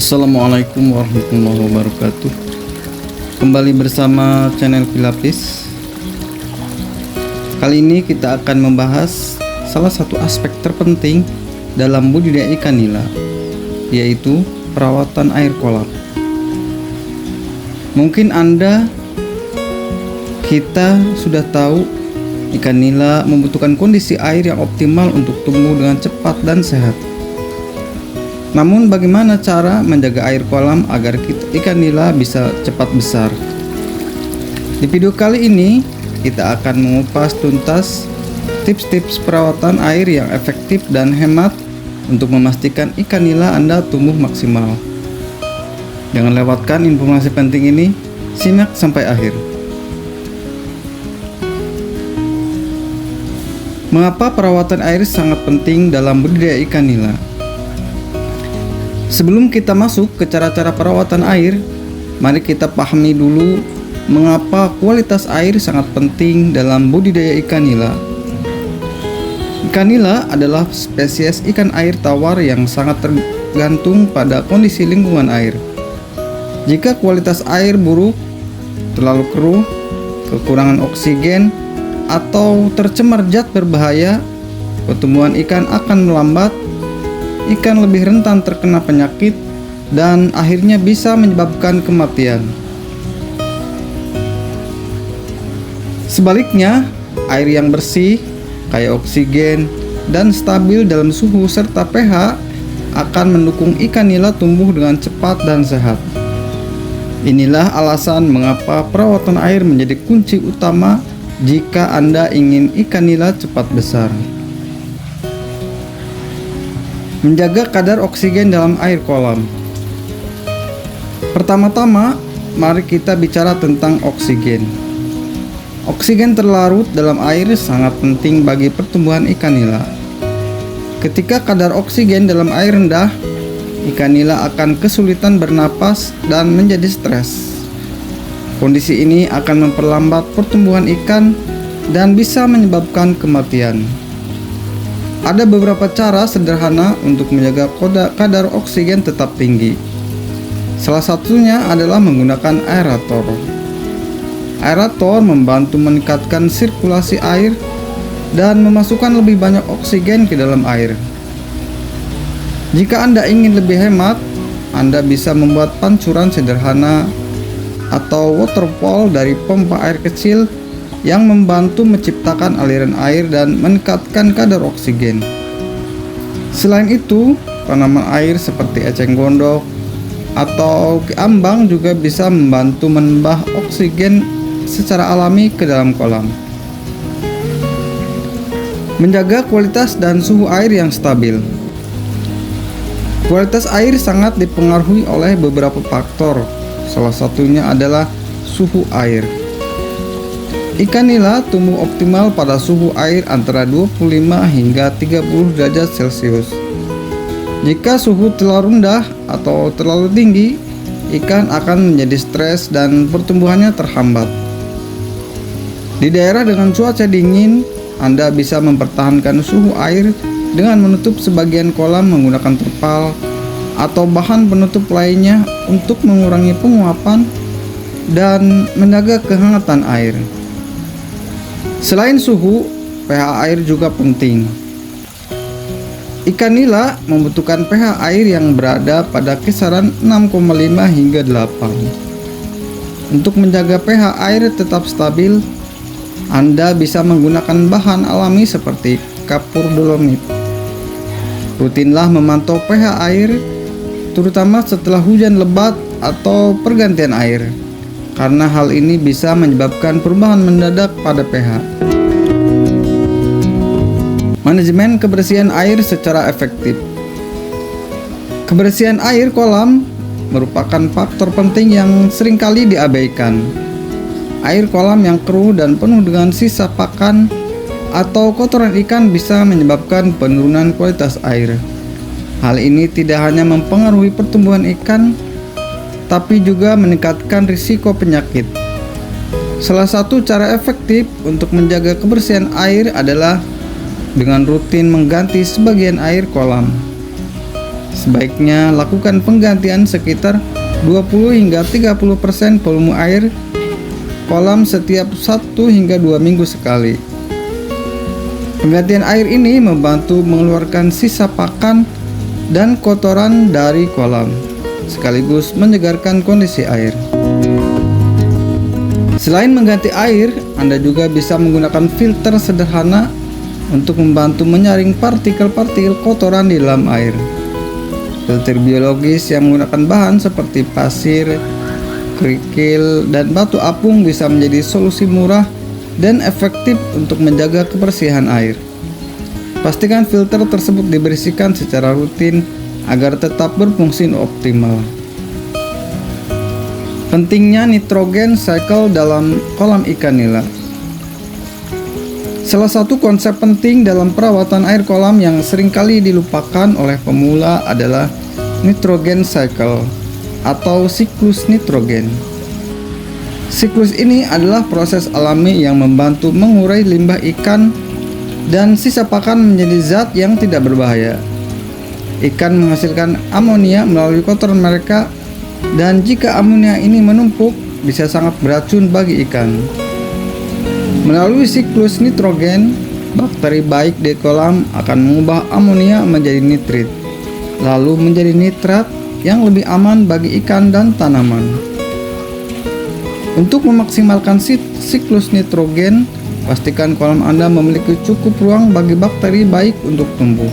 Assalamualaikum warahmatullahi wabarakatuh. Kembali bersama channel Pilapis. Kali ini kita akan membahas salah satu aspek terpenting dalam budidaya ikan nila, yaitu perawatan air kolam. Mungkin kita sudah tahu ikan nila membutuhkan kondisi air yang optimal untuk tumbuh dengan cepat dan sehat. Namun bagaimana cara menjaga air kolam agar ikan nila bisa cepat besar? Di video kali ini kita akan mengupas tuntas tips-tips perawatan air yang efektif dan hemat untuk memastikan ikan nila Anda tumbuh maksimal. Jangan lewatkan informasi penting ini, simak sampai akhir. Mengapa perawatan air sangat penting dalam budidaya ikan nila? Sebelum kita masuk ke cara-cara perawatan air, mari kita pahami dulu mengapa kualitas air sangat penting dalam budidaya ikan nila. Ikan nila adalah spesies ikan air tawar yang sangat tergantung pada kondisi lingkungan air. Jika kualitas air buruk, terlalu keruh, kekurangan oksigen, atau tercemar zat berbahaya, pertumbuhan ikan akan melambat. Ikan lebih rentan terkena penyakit dan akhirnya bisa menyebabkan kematian. Sebaliknya, air yang bersih, kaya oksigen, dan stabil dalam suhu serta pH akan mendukung ikan nila tumbuh dengan cepat dan sehat. Inilah alasan mengapa perawatan air menjadi kunci utama jika Anda ingin ikan nila cepat besar. Menjaga kadar oksigen dalam air kolam. Pertama-tama, mari kita bicara tentang oksigen. Oksigen terlarut dalam air sangat penting bagi pertumbuhan ikan nila. Ketika kadar oksigen dalam air rendah, ikan nila akan kesulitan bernapas dan menjadi stres. Kondisi ini akan memperlambat pertumbuhan ikan dan bisa menyebabkan kematian. Ada beberapa cara sederhana untuk menjaga kadar oksigen tetap tinggi. Salah satunya adalah menggunakan aerator. Aerator membantu meningkatkan sirkulasi air dan memasukkan lebih banyak oksigen ke dalam air. Jika Anda ingin lebih hemat, Anda bisa membuat pancuran sederhana atau waterfall dari pompa air kecil yang membantu menciptakan aliran air dan meningkatkan kadar oksigen. Selain itu, tanaman air seperti eceng gondok atau keambang juga bisa membantu menambah oksigen secara alami ke dalam kolam. Menjaga kualitas dan suhu air yang stabil. Kualitas air sangat dipengaruhi oleh beberapa faktor. Salah satunya adalah suhu air. Ikan nila tumbuh optimal pada suhu air antara 25 hingga 30 derajat Celcius. Jika suhu terlalu rendah atau terlalu tinggi, ikan akan menjadi stres dan pertumbuhannya terhambat. Di daerah dengan cuaca dingin, Anda bisa mempertahankan suhu air dengan menutup sebagian kolam menggunakan terpal atau bahan penutup lainnya untuk mengurangi penguapan dan menjaga kehangatan air. Selain suhu, pH air juga penting. Ikan nila membutuhkan pH air yang berada pada kisaran 6,5 hingga 8. Untuk menjaga pH air tetap stabil, Anda bisa menggunakan bahan alami seperti kapur dolomit. Rutinlah memantau pH air, terutama setelah hujan lebat atau pergantian air, karena hal ini bisa menyebabkan perubahan mendadak pada pH. Manajemen kebersihan air secara efektif. Kebersihan air kolam merupakan faktor penting yang seringkali diabaikan. Air kolam yang keruh dan penuh dengan sisa pakan atau kotoran ikan bisa menyebabkan penurunan kualitas air. Hal ini tidak hanya mempengaruhi pertumbuhan ikan, tapi juga meningkatkan risiko penyakit. Salah satu cara efektif untuk menjaga kebersihan air adalah dengan rutin mengganti sebagian air kolam. Sebaiknya lakukan penggantian sekitar 20 hingga 30% volume air kolam setiap 1 hingga 2 minggu sekali. Penggantian air ini membantu mengeluarkan sisa pakan dan kotoran dari kolam, sekaligus menyegarkan kondisi air. Selain mengganti air, Anda juga bisa menggunakan filter sederhana untuk membantu menyaring partikel-partikel kotoran di dalam air. Filter biologis yang menggunakan bahan seperti pasir, kerikil, dan batu apung bisa menjadi solusi murah dan efektif untuk menjaga kebersihan air. Pastikan filter tersebut dibersihkan secara rutin agar tetap berfungsi optimal. Pentingnya nitrogen cycle dalam kolam ikan nila. Salah satu konsep penting dalam perawatan air kolam yang seringkali dilupakan oleh pemula adalah nitrogen cycle atau siklus nitrogen. Siklus ini adalah proses alami yang membantu mengurai limbah ikan dan sisa pakan menjadi zat yang tidak berbahaya. Ikan menghasilkan amonia melalui kotoran mereka, dan jika amonia ini menumpuk, bisa sangat beracun bagi ikan. Melalui siklus nitrogen, bakteri baik di kolam akan mengubah amonia menjadi nitrit, lalu menjadi nitrat yang lebih aman bagi ikan dan tanaman. Untuk memaksimalkan siklus nitrogen, pastikan kolam Anda memiliki cukup ruang bagi bakteri baik untuk tumbuh.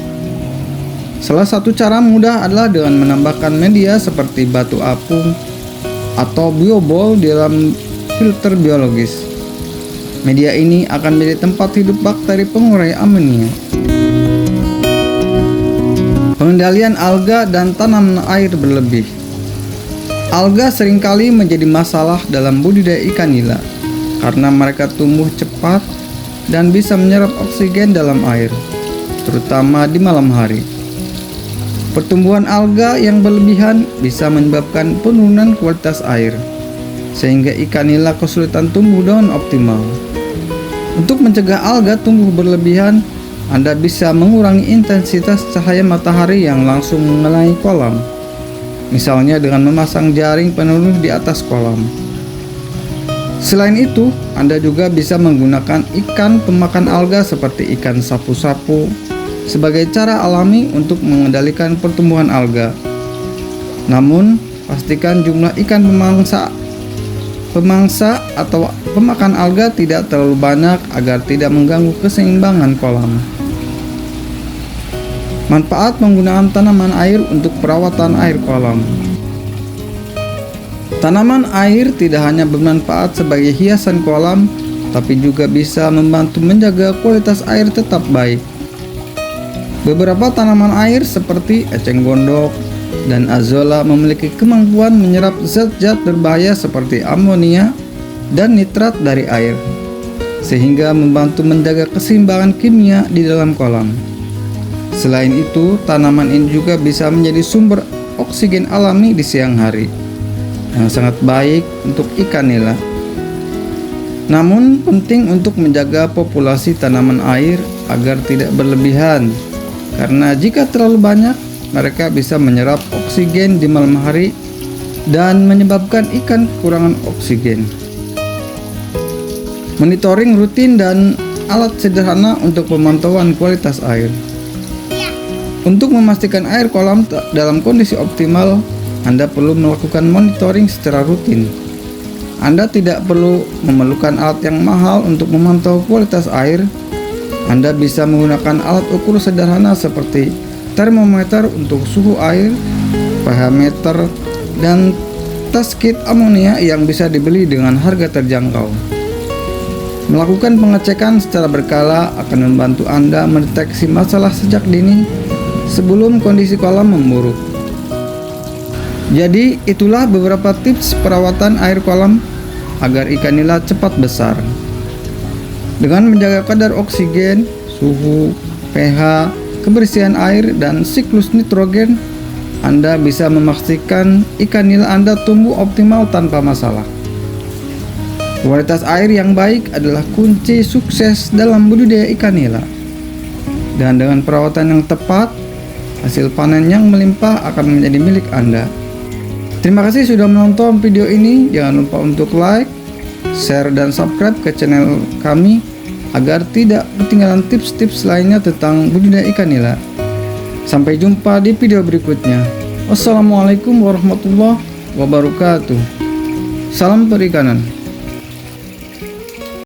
Salah satu cara mudah adalah dengan menambahkan media seperti batu apung atau biobol di dalam filter biologis. Media ini akan menjadi tempat hidup bakteri pengurai amonia. Pengendalian alga dan tanaman air berlebih. Alga seringkali menjadi masalah dalam budidaya ikan nila karena mereka tumbuh cepat dan bisa menyerap oksigen dalam air, terutama di malam hari. Pertumbuhan alga yang berlebihan bisa menyebabkan penurunan kualitas air, sehingga ikan nila kesulitan tumbuh dengan optimal. Untuk mencegah alga tumbuh berlebihan, Anda bisa mengurangi intensitas cahaya matahari yang langsung mengenai kolam, misalnya dengan memasang jaring penuruh di atas kolam. Selain itu, Anda juga bisa menggunakan ikan pemakan alga seperti ikan sapu-sapu sebagai cara alami untuk mengendalikan pertumbuhan alga. Namun, pastikan jumlah ikan pemangsa atau pemakan alga tidak terlalu banyak agar tidak mengganggu keseimbangan kolam. Manfaat penggunaan tanaman air untuk perawatan air kolam. Tanaman air tidak hanya bermanfaat sebagai hiasan kolam, tapi juga bisa membantu menjaga kualitas air tetap baik. Beberapa tanaman air seperti eceng gondok dan azolla memiliki kemampuan menyerap zat-zat berbahaya seperti amonia dan nitrat dari air, sehingga membantu menjaga keseimbangan kimia di dalam kolam. Selain itu, tanaman ini juga bisa menjadi sumber oksigen alami di siang hari, yang sangat baik untuk ikan nila. Namun, penting untuk menjaga populasi tanaman air agar tidak berlebihan, karena jika terlalu banyak, mereka bisa menyerap oksigen di malam hari dan menyebabkan ikan kekurangan oksigen. Monitoring rutin dan alat sederhana untuk pemantauan kualitas air. Untuk memastikan air kolam dalam kondisi optimal, Anda perlu melakukan monitoring secara rutin. Anda tidak perlu memerlukan alat yang mahal untuk memantau kualitas air. Anda bisa menggunakan alat ukur sederhana seperti termometer untuk suhu air, pH meter, dan tes kit amonia yang bisa dibeli dengan harga terjangkau. Melakukan pengecekan secara berkala akan membantu Anda mendeteksi masalah sejak dini sebelum kondisi kolam memburuk. Jadi, itulah beberapa tips perawatan air kolam agar ikan nila cepat besar. Dengan menjaga kadar oksigen, suhu, pH, kebersihan air, dan siklus nitrogen, Anda bisa memastikan ikan nila Anda tumbuh optimal tanpa masalah. Kualitas air yang baik adalah kunci sukses dalam budidaya ikan nila. Dan dengan perawatan yang tepat, Hasil panen yang melimpah akan menjadi milik Anda. Terima kasih sudah menonton video ini. Jangan lupa untuk like, share, dan subscribe ke channel kami agar tidak ketinggalan tips-tips lainnya tentang budidaya ikan nila. Sampai jumpa di video berikutnya. Wassalamualaikum warahmatullahi wabarakatuh. Salam perikanan.